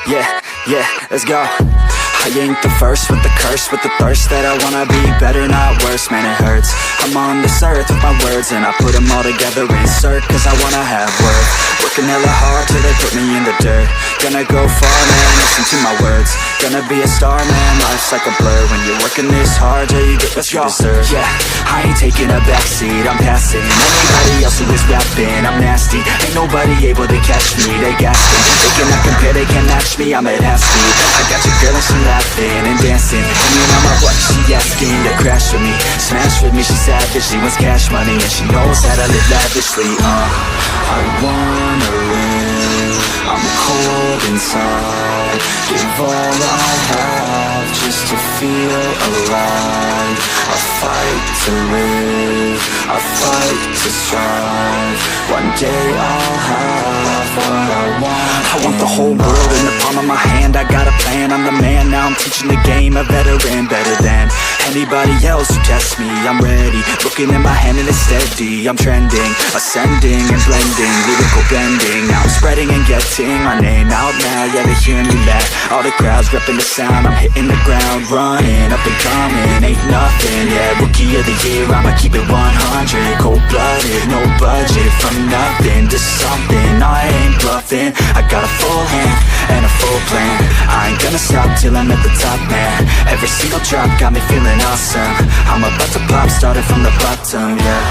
Yeah, let's go. I ain't the first with the curse, with the thirst that I wanna be better, not worse, man it hurts. I'm on this earth with my words and I put them all together, insert, cause I wanna have worth. Working hella hard till they put me in the dirt. Gonna go far, man, listen to my words. Gonna be a star, man, life's like a blur. When you're working this hard, yeah, you get what you deserve. Yeah, I ain't taking a backseat, I'm passing anybody else who is rapping, I'm nasty. Ain't nobody able to catch me, they gasping. They cannot compare, they can't match me, I'm at half speed. I got your girl and she laughing and dancing. And you know my what she asking to crash with me, smash with me, she savage, she wants cash money. And she knows that I live lavishly, I wanna live, I'm cold inside. Give all I have just to feel alive. I fight to live, I fight to strive. One day I'll have what I want. I want the whole world in the palm of my hand. I got a plan, I'm the man. Now I'm teaching the game, a veteran, better than anybody else who tests me. I'm ready, looking in my hand and it's steady. I'm trending, ascending and blending, lyrical bending. Now I'm spreading and getting my name out now. Yeah, they hearing me back, all the crowds repping the sound. I'm hitting the ground, running, up and coming, ain't nothing. Yeah, rookie of the year, I'ma keep it 100. Cold-blooded, no budget, from nothing to something. I ain't bluffing, I got a full hand and a full plan. I ain't gonna stop till I'm at the top, man. Every single drop got me feeling awesome. I'm about to pop, started from the bottom, yeah.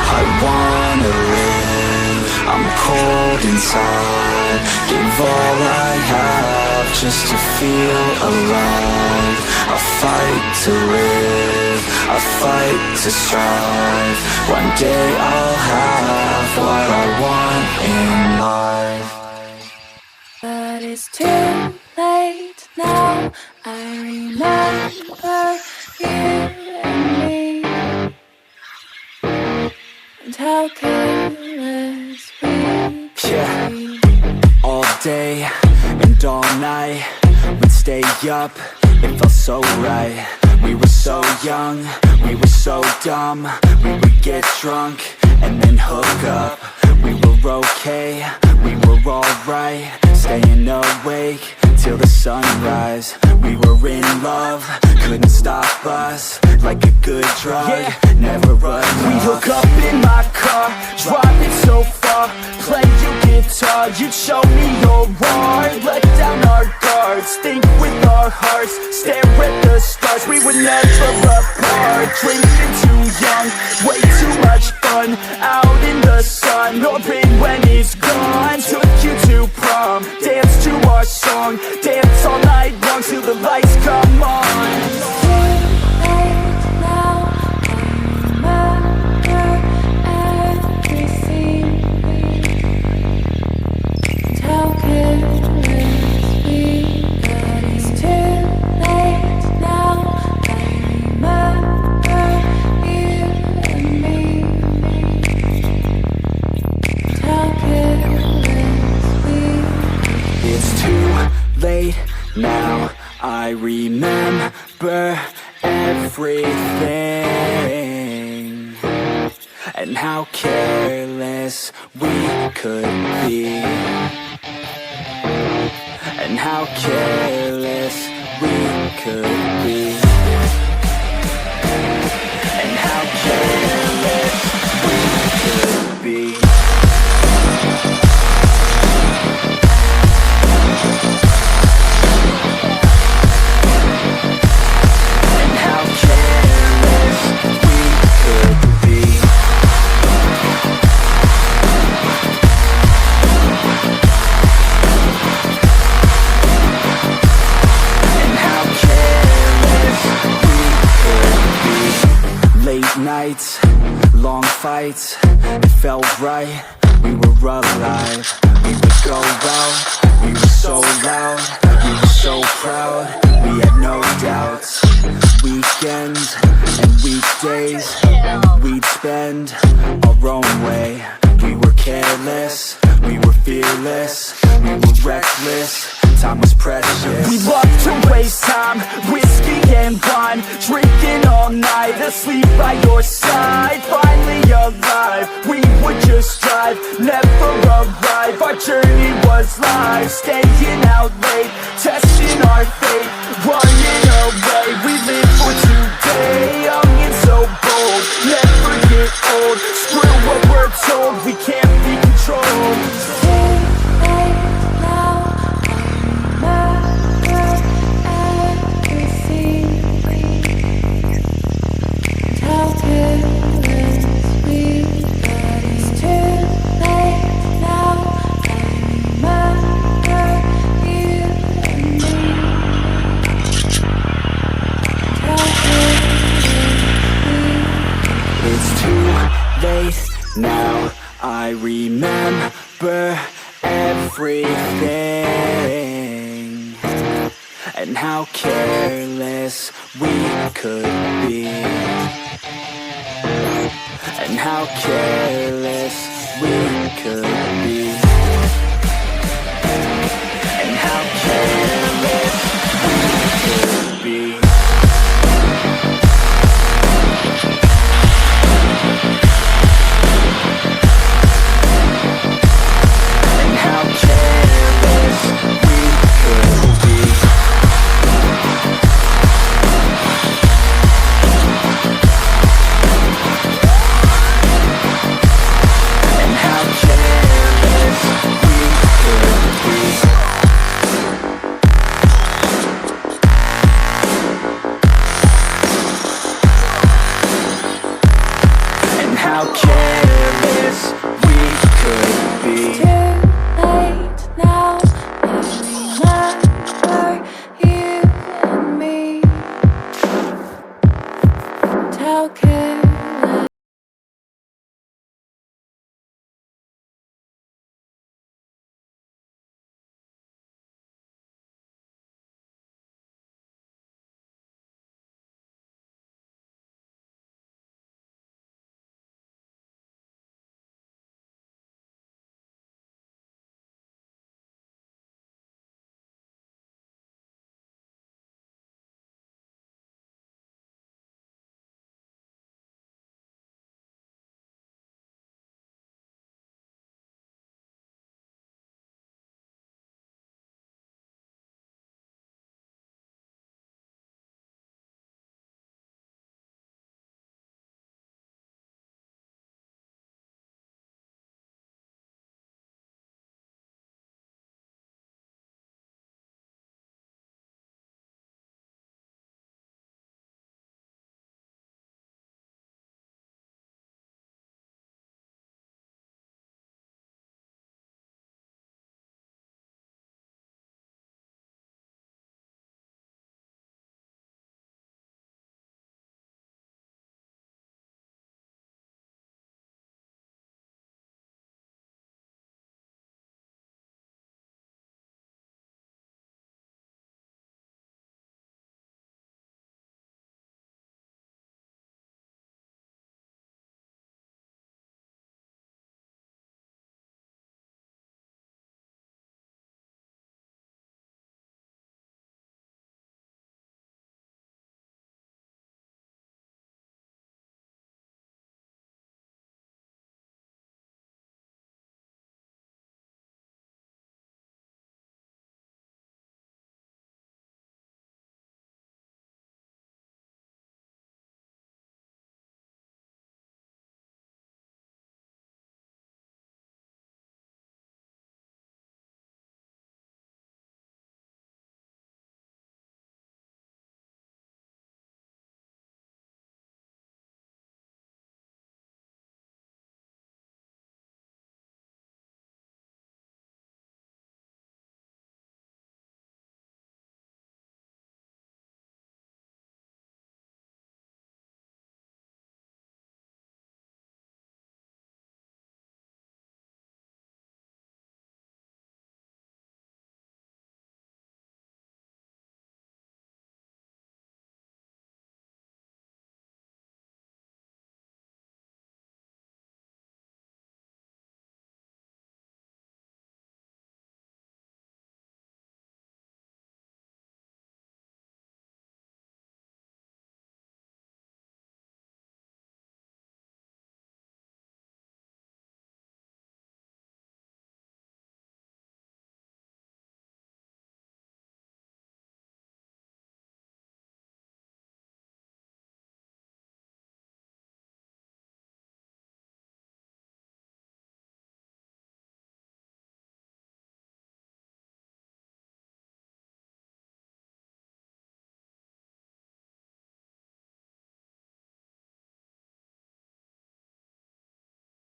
I wanna live, I'm cold inside. Give all I have just to feel alive. I fight to live, I fight to strive. One day I'll have what I want in life. But it's too late now. I remember you and me, and how careless we could be. All day and all night, we'd stay up, it felt so right. We were so young, we were so dumb. We would get drunk and then hook up. We were okay, we were alright. Staying awake till the sunrise. We were in love, couldn't stop us. Like a good drug, never run. We hook up in my car, driving so far. Play you guitar, you'd show me your art. Let down our guards, think with our hearts. Stare at the stars, we were never apart. Drinking too young, way too much fun. Out in the sun, or rain when it's gone. Took you to prom, dance to our song. Dance all night long till the lights come on. Now I remember everything, and how careless we could be, and how careless we could be, and how careless we could be. Nights, long fights, it felt right. We were alive, we would go out. We were so loud, we were so proud. We had no doubts. Weekends and weekdays, we'd spend our own way. We were careless, we were fearless, we were reckless. Time was precious. We loved to waste time, whiskey and wine, drinking all night, asleep by your side. Finally alive, we would just drive, never arrive. Our journey was live, staying out late, It's too late now, I remember everything, and how careless we could be, and how careless we could be, and how careless we could be. And how careless we could be. And how careless we could be. And how careless we could be.